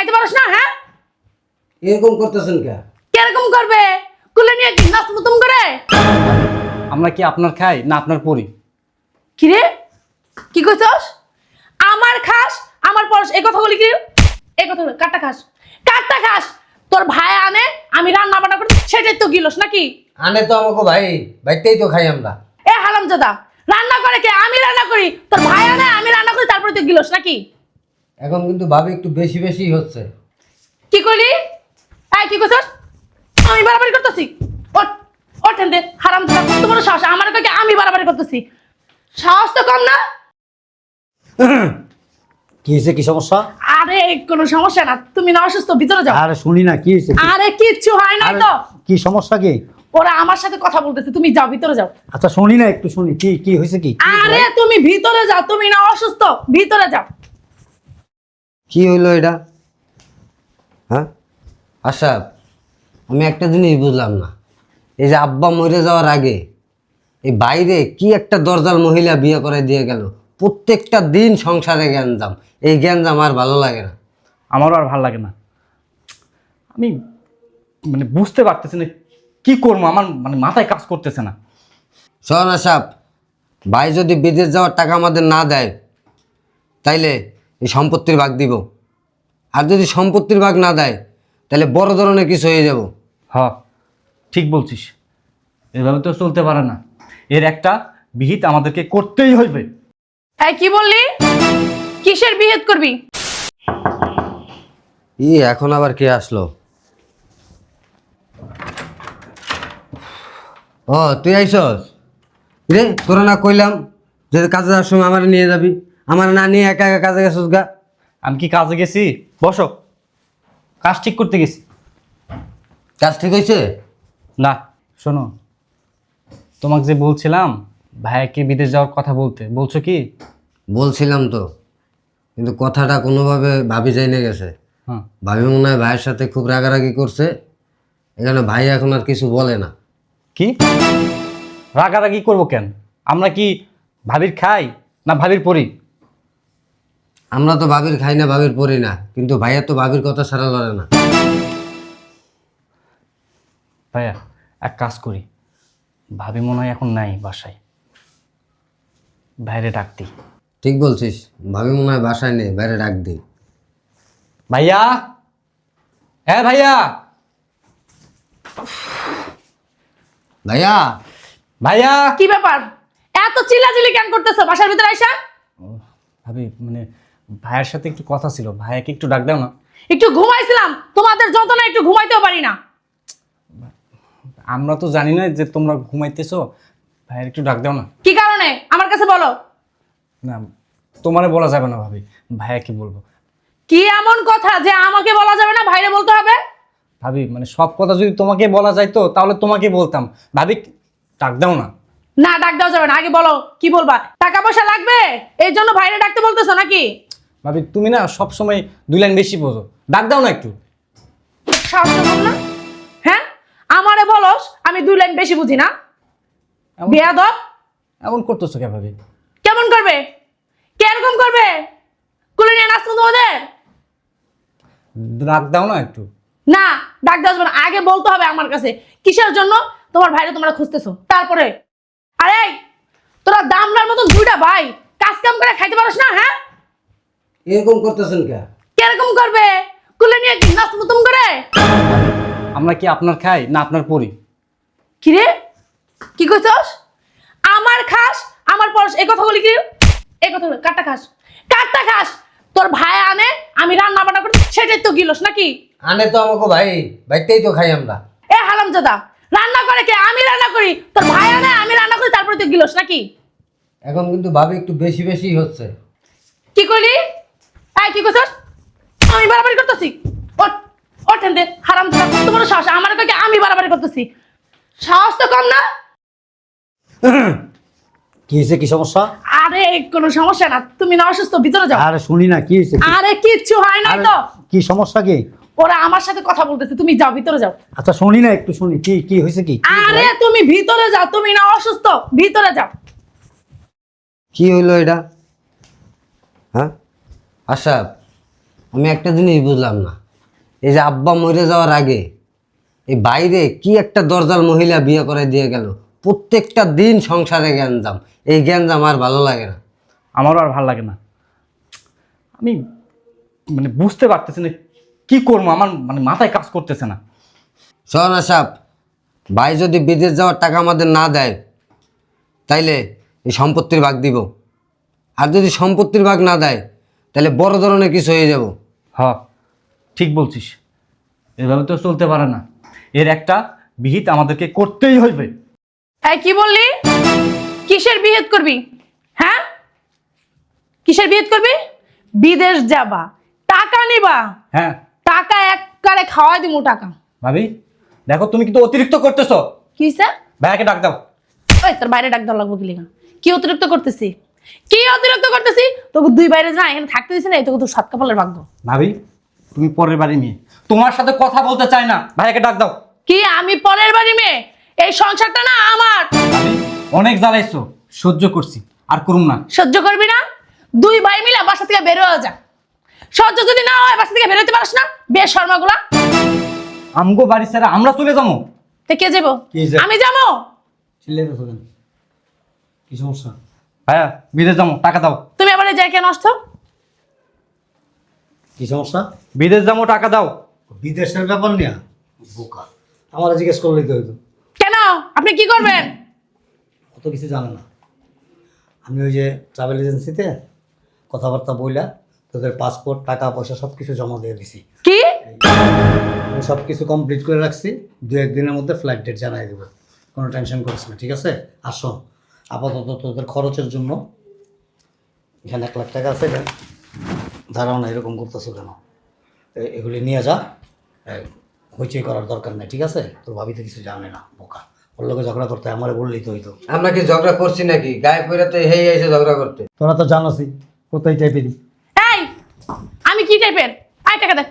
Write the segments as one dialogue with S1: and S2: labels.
S1: খাইতে পারছ না? হ্যাঁ,
S2: এরকম করতেছেন কে?
S1: কিরকম করবে? কুলে নিয়ে কি নাচ মুতুম করে?
S3: আমরা কি আপনার খাই না আপনার পরি?
S1: কি রে, কি কইছস? আমার খাস, আমার পরশ, এই কথা বলি কি? এই কথা বলি, কাটটা খাস, কাটটা খাস। তোর ভাই আনে, আমি রান্না বান্না করি, সেটাই তো গিলস নাকি?
S2: আনে তো আমাকে ভাই, ভাইতেই তো খাই আমরা।
S1: এ হারামজাদা, রান্না করে কে? আমি রান্না করি। তোর ভাই আনে, আমি রান্না করি, তারপরে তুই গিলস নাকি?
S2: এখন কিন্তু ভাবি একটু বেশি বেশি হচ্ছে।
S1: কি কইলি? এই কি কইছস? আমি বাড়াবাড়ি করতেছি? ওঠ, ওঠেন দে, হারামজাদা, কত বড় সাহস! আমার কইকে আমি বাড়াবাড়ি করতেছি? সাহস তো কম না?
S4: কি হয়েছে, কি সমস্যা?
S1: আরে কোনো সমস্যা না, তুমি না অসুস্থ, ভিতরে যাও।
S4: আরে শুনি না, কি হয়েছে?
S1: আরে কিচ্ছু হয় নাই তো।
S4: কি সমস্যা কি?
S1: ওরা আমার সাথে কথা বলতেছে, তুমি যাও, ভিতরে যাও।
S4: আচ্ছা শুনি না, একটু শুনি, কি কি হয়েছে? কি
S1: আরে তুমি ভিতরে যাও, তুমি না অসুস্থ, ভিতরে যাও।
S2: কি হইলো এটা? হ্যাঁ আচ্ছা, আমি একটা জিনিস বুঝলাম না। এই যে আব্বা মরে যাওয়ার আগে এই বাইরে কি একটা দরজাল মহিলা বিয়ে করে দিয়ে গেল, প্রত্যেকটা দিন সংসারে গ্যাঞ্জাম। এই গ্যাঞ্জাম আর ভালো লাগে না।
S3: আমারও আর ভালো লাগে না। আমি মানে বুঝতে পারতেছি না কি করবো, আমার মানে মাথায় কাজ করতেছে না।
S2: শোন আসাপ, ভাই যদি বিদেশ যাওয়ার টাকা আমাদের না দেয়, তাইলে এই সম্পত্তির ভাগ দিব। আর যদি সম্পত্তির ভাগ না দেয়, তাহলে বড় ধরনের কিছু হয়ে যাব।
S3: হ, ঠিক বলছিস। এভাবে তো চলতে পারে না, এর একটা বিহিত আমাদেরকে করতেই হইবে।
S1: এই কি বললি? কিসের বিহেদ করবি?
S2: এখন আবার কে আসলো? ও তুই আইসস রে? তোরা না কইলাম যে কাজে যাওয়ার সময় আমার নিয়ে যাবি? আমার না নিয়ে একা একা কাজে গেছিস গা?
S3: আমি কি কাজে গেছি? বসো, কাজ ঠিক করতে গেছি।
S2: কাজ ঠিক হয়েছে?
S3: না, শোনো, তোমাকে যে বলছিলাম ভাইয়াকে বিদেশ যাওয়ার কথা বলছো কি?
S2: বলছিলাম তো, কিন্তু কথাটা কোনোভাবে ভাবি যাই না গেছে।
S3: হ্যাঁ,
S2: ভাবি মনে হয় ভাইয়ের সাথে খুব রাগারাগি করছে, এখানে ভাই এখন আর কিছু বলে না।
S3: কি রাগারাগি করবো কেন? আমরা কি ভাবির খাই না ভাবির পরি?
S2: আমরা তো ভাবির খাই না, ভাবির পড়ি না, কিন্তু ভাইয়া তো ভাবির কথা ছাড়া লড়ে না।
S3: ভাইয়া এক কাজ করি, ভাবি মনে হয় এখন নাই বাসায়, বাইরে ডাক দিই।
S2: ঠিক বলছিস, ভাবি মনে হয় বাসায় নেই, বাইরে ডাক দিই।
S3: ভাইয়া, হ্যাঁ ভাইয়া,
S2: ভাইয়া
S3: ভাইয়া।
S1: কি ব্যাপার? এত চিল্লাচিল্লি কেন করতেছো বাসার ভিতরে আইসা?
S3: ভাবি মানে ভাইয়ের সাথে একটু কথা ছিল, ভাইয়াকে একটু ডাক দাও না।
S1: একটু ঘুমাইছিলাম, তোমাদের যন্ত্রণা একটু ঘুমাইতেও পারি না।
S3: আমরা তো জানি না যে তোমরা ঘুমাইতেছো, ভাইয়ের একটু ডাক দাও না।
S1: কি কারণে আমার কাছে বলো?
S3: না, তোমারে বলা যাবে না ভাবি, ভাইয়া কি বলবো?
S1: কি এমন কথা যে আমাকে বলা যাবে না, ভাইরে বলতে হবে?
S3: ভাবি মানে সব কথা যদি তোমাকে বলা যাইতো তাহলে তোমাকে বলতাম। ভাবি ডাক দাও না।
S1: না, ডাক দেওয়া যাবে না, আগে বলো কি বলবা। টাকা পয়সা লাগবে এই জন্য ভাইরে ডাকতে বলতেছো নাকি?
S3: ভাবি তুমি না সব সময় 2 লাইন বেশি বোঝো, ডাক দাও না একটু।
S1: সাহস তো কম না? হ্যাঁ, আমারে বলস আমি 2 লাইন বেশি বুঝি না?
S3: এমন-
S1: বেয়াদব!
S3: এমন করতেছো কে ভাবি?
S1: কেমন করবে? কিরকম করবে? কুলে নিয়ে নাচবো তোমাদের?
S3: ডাক দাও না একটু।
S1: না, ডাক দেওয়া যাবে না, আগে বলতে হবে আমার কাছে কিসের জন্য তোমার ভাইরে তোমরা খুঁজতেছো, তারপরে। আরে তোরা দামড়ার মতন 2টা ভাই কাজ কাম করে খাইতে পারছ না? হ্যাঁ,
S2: এরকম করতেছেন কে?
S1: কিরকম করবে? কুলে নিয়ে কি নাচ মুতুম করে?
S3: আমরা কি আপনার খাই না আপনার পরি?
S1: কি রে, কি কইছস? আমার খাস, আমার পরশ, এই কথা বলি কি? এই কথা বলি, কাটটা খাস, কাটটা খাস। তোর ভাই আনে, আমি রান্না বান্না করি, সেটাই তো গিলস নাকি?
S2: আনে তো আমাকে ভাই, ভাইতেই তো খাই আমরা।
S1: এ হারামজাদা, রান্না করে কে? আমি রান্না করি। তোর ভাই আনে, আমি রান্না করি, তারপরে তুই গিলস নাকি?
S2: এখন কিন্তু ভাবি একটু বেশি বেশি হচ্ছে।
S1: কি কইলি? এই কি কইছস? আমি বাড়াবাড়ি করতেছি? ওঠ, ওঠেন দে, হারামজাদা, কত বড় সাহস! আমার কইকে আমি বাড়াবাড়ি করতেছি? সাহস তো কম না?
S4: কি হয়েছে, কি সমস্যা?
S1: আরে কোনো সমস্যা না, তুমি না অসুস্থ, ভিতরে যাও।
S4: আরে শুনি না, কি হয়েছে?
S1: আরে কিচ্ছু হয় নাই তো।
S4: কি সমস্যা কি?
S1: ওরা আমার সাথে কথা বলতেছে, তুমি যাও, ভিতরে যাও।
S4: আচ্ছা শুনি না, একটু শুনি, কি কি হয়েছে? কি
S1: আরে তুমি ভিতরে যাও, তুমি না অসুস্থ, ভিতরে যাও।
S2: কি হইলো এটা? হ্যাঁ আচ্ছা, আমি একটা জিনিস বুঝলাম না, এই যে আব্বা মরে যাওয়ার আগে এই বাইরে কি একটা দরজাল মহিলা বিয়ে করে দিয়ে গেল, প্রত্যেকটা দিন সংসারে গ্যাঞ্জাম, এই গ্যাঞ্জাম আর ভালো লাগে না।
S3: আমারও আর ভালো লাগে না। আমি মানে বুঝতে পারতেছি না কি করবো, আমার মানে মাথায় কাজ করতেছে না।
S2: শোন আশাপ, ভাই যদি বিদেশ যাওয়ার টাকা আমাদের না দেয় তাইলে এই সম্পত্তির ভাগ দিব, আর যদি সম্পত্তির ভাগ না দেয় তাহলে বড় ধরনের কিছু হয়ে যাব।
S3: হ, ঠিক বলছিস, এভাবে তো চলতে পারে না, এর একটা বিহিত আমাদেরকে করতেই হইবে।
S1: এই কি বললি? কিসের বিয়েত করবি? হ্যাঁ, কিসের বিয়েত করবি? বিদেশ যাবা, টাকা নিবা,
S3: হ্যাঁ
S1: টাকা এককারে খাওয়াই দিমু টাকা।
S3: ভাবি দেখো, তুমি কিন্তু অতিরিক্ত করতেছো।
S1: কি স্যার?
S3: ভাইয়াকে ডাক দাও।
S1: ওই তোর বাইরে ডাক দেওয়া লাগবো কি লিগা? কি অতিরিক্ত করতেছি? কি অতিরিক্ত করতেছি? তোকে দুই বাইরে না এখানে থাকতে দিছি না, এই তোকে তো সাত কপালের ভাগ্য।
S3: ভাবি তুমি পরের বাড়ি মেয়ে, তোমার সাথে কথা বলতে চাই না, ভাইয়াকে ডাক দাও।
S1: কি আমি পরের বাড়ি মেয়ে? এই সংসারটা না আমার।
S3: ভাবি অনেক জ্বালাইছো, সহ্য করছি, আর করুম না।
S1: সহ্য করবি না? দুই ভাই মিলে বাসা থেকে বের হয়ে যা। সহ্য যদি না হয় বাসা থেকে বের হইতে পারিস না, বেশরমাগুলা।
S3: আমগো বাড়ি ছেড়ে আমরা চলে যাবো।
S1: তে কে যাবো?
S4: কি যে?
S1: আমি যাবো।
S4: চিল্লাইতেছো কেন? কি সমস্যা?
S3: ভাইয়া বিদেশ যাবো, টাকা দাও।
S1: তুমি আবার এই যাই কেন আসছো?
S4: কি সমস্যা?
S3: বিদেশ যাবো, টাকা দাও।
S4: বিদেশের ব্যাপার নিয়ে বোকা, আমার জিজ্ঞেস করলেই তো হইতো।
S1: কেন? আপনি কি করবেন?
S4: অত কিছু জানে না। আমি ওই যে ট্রাভেল এজেন্সিতে কথাবার্তা বইলা তোদের পাসপোর্ট, টাকা পয়সা সব কিছু জমা দিয়ে দিছি।
S1: কি?
S4: আমি সব কিছু কমপ্লিট করে রাখছি, 2-1 দিনের মধ্যে ফ্লাইট ডেট জানাই দেবো, কোনো টেনশন করিস না, ঠিক আছে? আসো, আপাতত তোদের খরচের জন্য এখানে 1 লাখ টাকা আছে, এটা ধারণা না, এরকম করতেছো কেন? এগুলি নিয়ে যা, হইচই করার দরকার নেই, ঠিক আছে? তোর ভাবি তো কিছু জানে না, বোকা, ওর লোকে ঝগড়া করতে আমারে বললেই তো হইতো।
S2: আমরা কি ঝগড়া করছি নাকি? গায়ে পড়ে তো হেই এসে ঝগড়া করতে।
S4: তোরা তো জানোসই কোথায় টাইপেরই।
S1: এই আমি কি টাইপের? আয় টাকা দে,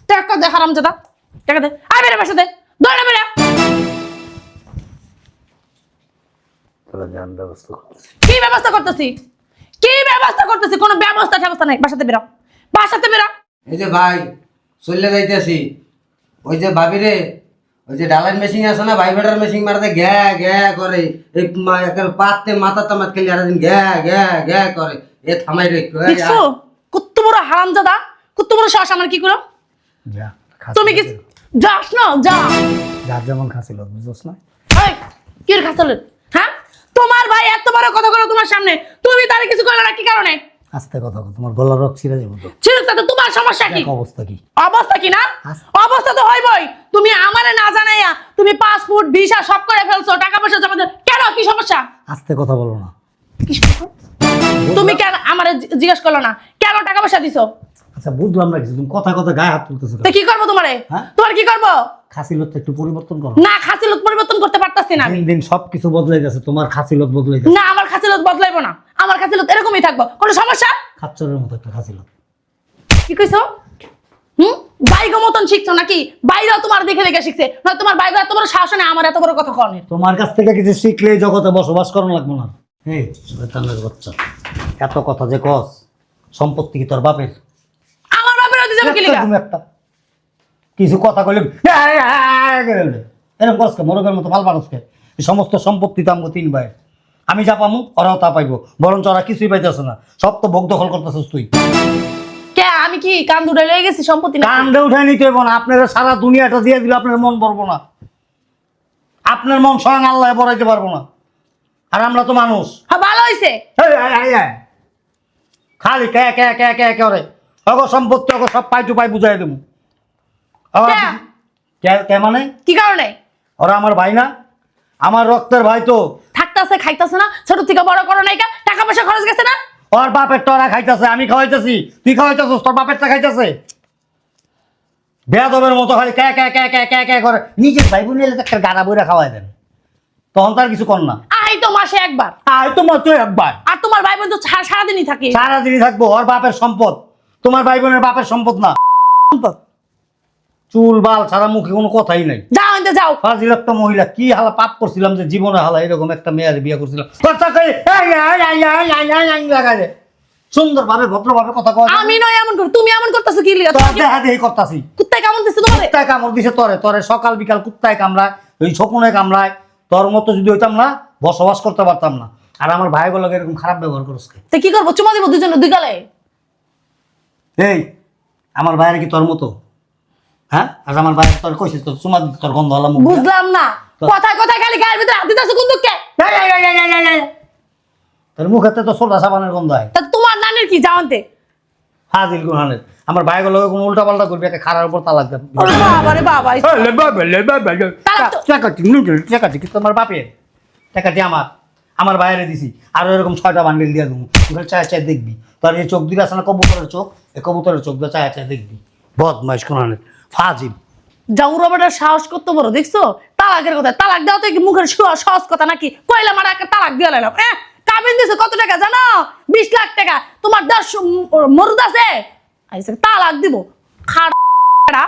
S1: টাকা দে হারামজাদা, টাকা দে। আয় বেরে বাসা দে, দৌড়া বেরা।
S4: তোরা জান ব্যবস্থা করতেছি।
S1: কি ব্যবস্থা করতেছি? কি ব্যবস্থা করতেছি? কোনো ব্যবস্থা নাই। বাসাতে বেরা, বাসাতে বেরা।
S2: এই যে ভাই চলে যাইতেছি, ওই যে ভাবি রে, ওই যে ডালার মেশিন আছে না, ভাইব্রেটার মেশিন মারতে ঘ্যা ঘ্যা করে, এই পাতে মাথা তামাত খেলে আর ঘ্যা ঘ্যা ঘ্যা করে, এ থামাই রে।
S1: দেখছো কত বড় হারামজাদা, কত বড় শ্বাস আমার, কি করো
S4: যা,
S1: তুমি? কি যাস না? যা।
S4: যার যেমন খাসিল বুঝছ না?
S1: এই কি রে খাসলে? হ্যাঁ, তোমার ভাই এত বড় কথা বলো তোমার সামনে, তুমি তারে কিছু করলে না, কি কারণে?
S4: আস্তে কথা বল, তোমার গলার রক ছিঁড়ে যাবো তো।
S1: ছিল তো তোমার সমস্যা কি?
S4: দেখ অবস্থা কি।
S1: অবস্থা কি না? অবস্থা তো হইবই। তুমি আমারে না জানাইয়া তুমি পাসপোর্ট ভিসা সব করে ফেলছো, টাকা পয়সা জমা দাও। কেন, কি সমস্যা?
S4: আস্তে কথা বলো না।
S1: কি সমস্যা? তুমি কেন আমারে জিজ্ঞেস করলো না কেন টাকা পয়সা দিছো?
S4: আচ্ছা বুঝলাম না কিছু, তুমি কথা কথা গায়ে হাত তুলতেছো
S1: তো কি করবো তোমারে?
S4: হ্যাঁ?
S1: তোমার কি করবো?
S4: খাসিলত একটু পরিবর্তন করো।
S1: না, খাসিলত পরিবর্তন করতে পারতাছি না আমি।
S4: দিন দিন সবকিছু বদলাই যাচ্ছে, তোমার খাসিলত বদলাই যাচ্ছে।
S1: না, আমার খাসিলত বদলাইবো না, আমার খাসিলত এরকমই থাকবো। কোনো সমস্যা?
S4: খাচ্চরের মতো একটা খাসিলত।
S1: কি কইছো? বাইগো মতন শিখছো নাকি? বাইরেও তোমার দেখে দেখে শিখছে না? তোমার বাইগো এত বড় সাহস না আমার এত বড় কথা কনের?
S4: তোমার কাছ থেকে কিছু শিখলেই জগতে বসবাস করানো লাগবে না। এই শয়তানের বাচ্চা, এত কথা যে কস, সম্পত্তি কি তোর বাপের?
S1: আমার বাপের হতে যাবে কি লিগা?
S4: তুমি একটা কিছু কথা কইলে এরকম করস কে? মোরগের মতো পাল পারস কে? এই সমস্ত সম্পত্তি তো আমগো 3 ভাই, আমি যা পামু ওরাও তা পাইবো, বরঞ্চ ওরা কিছুই পাইতেছে না, সব তো ভোগ দখল করতেছিস তুই।
S1: কে আমি কি কান দুটাই লয়ে গেছি সম্পত্তি না?
S4: কান্দে উঠাই নিতে হইব না, আপনারা সারা দুনিয়াটা দিয়ে দিলে আপনার মন ভরবো না, আপনার মন স্বয়ং আল্লাহ ভরাইতে পারবো না, আর আমরা তো মানুষ।
S1: হ্যাঁ, ভালো হইছে।
S4: এই, এই, এই, এই, খালি কে কে কে কে করে অগ সম্পত্তি অগ সব পাই টু পাই বুঝাই দেবো।
S1: কে?
S4: কে কে মানে?
S1: কি কারণে?
S4: ওরা আমার ভাই না, আমার রক্তের ভাই তো।
S1: থাকতাছে খাইতাছে না, ছোট থেকে বড় করো নাই কা? টাকা পয়সা খরচ গেছে না?
S4: ওর বাপের টরা খাইতেছে, আমি খাওয়াইতেছি, তুই খাওয়াইতেছিস, তোর বাপেরটা খাইতেছে। বেয়াদবের মতো খালি কে কে কে কে কে কে করে, নিজের ভাই বোন এলে একটা গাড়া বইরা খাওয়াই দেন, তখন তার কিছু কর না।
S1: আই তো মাসে একবার,
S4: আয় তো মাত্র একবার,
S1: আর তোমার ভাই বোন তো সারাদিনই থাকে।
S4: সারাদিনই থাকবো। ওর বাপের সম্পদ, তোমার ভাই বোনের বাপের সম্পদ না।
S1: সম্পদ।
S4: চুল বাল সারা মুখে কোনো কথাই নাই।
S1: যাও এনতে যাও।
S4: ফাজিল একটা মহিলা, কি হালা পাপ করছিলাম যে জীবনে হালা এরকম একটা মেয়ের বিয়ে করছিলাম। কথা কই লাগালে সুন্দরভাবে ভদ্রভাবে কথা কয়
S1: আমি নয় এমন করি, তুমি এমন করতেছো কি লিগা?
S4: তোর দেখা দেখি করতাছি
S1: কুত্তায় কেমন দিচ্ছে তোমারে?
S4: কুত্তায় কামড় দিছে তোরে তোরে সকাল বিকাল কুত্তায় কামড়ায় ওই শকুনে কামড়ায় তোর মতো যদি হইতাম না বসবাস করতে পারতাম না আর আমার ভাইগুলোকে এরকম খারাপ ব্যবহার করছ কে?
S1: তা কি করবো, চুমা দিব দুজনে দুই গালে?
S4: এই আমার ভাইয়ের কি তোর মতো? হ্যাঁ আর আমার ভাই তোর কইছিস তোর চুমা দিতে তোর গন্ধ হলাম
S1: বুঝলাম না, কথায় কথায় খালি গায়ের ভিতরে হাত দিতেছো কোন দুঃখে?
S4: তোর মুখেতে তো সোডা সাবানের গন্ধ হয়
S1: তা তোমার নানির কি জানতে?
S4: হাজিল গুহানের আমার ভাইগুলোকে কোনো উল্টা পাল্টা করবি একটা খারার উপর তালাক দেব
S1: ওরে বাবা রে বাবা, তালাক তো-
S4: টাকাটি তোমার বাপের টাকাটি আমার বাইরে দিছি আরো এরকম 6টা বান্ডিল দিয়ে দেবো ওখানে চায় চায় দেখবি তোর এই চোখ দিলে আছে না কবুতরের চোখ এই কবুতরের চোখ দিয়ে চায় চায় দেখবি বদমাইশ কোনানের ফাজিল
S1: জাউরা বেটার সাহস কত বড় দেখছো? তালাকের কথা, তালাক দাও তো কি মুখের সহজ কথা নাকি? কইলাম আর একটা তালাক দিয়ে লাইলাম। কাবিন দিছে কত টাকা জানো? 20 লাখ টাকা। তোমার 10 মরুদ আছে, আইছে তালাক দিব খাড়া।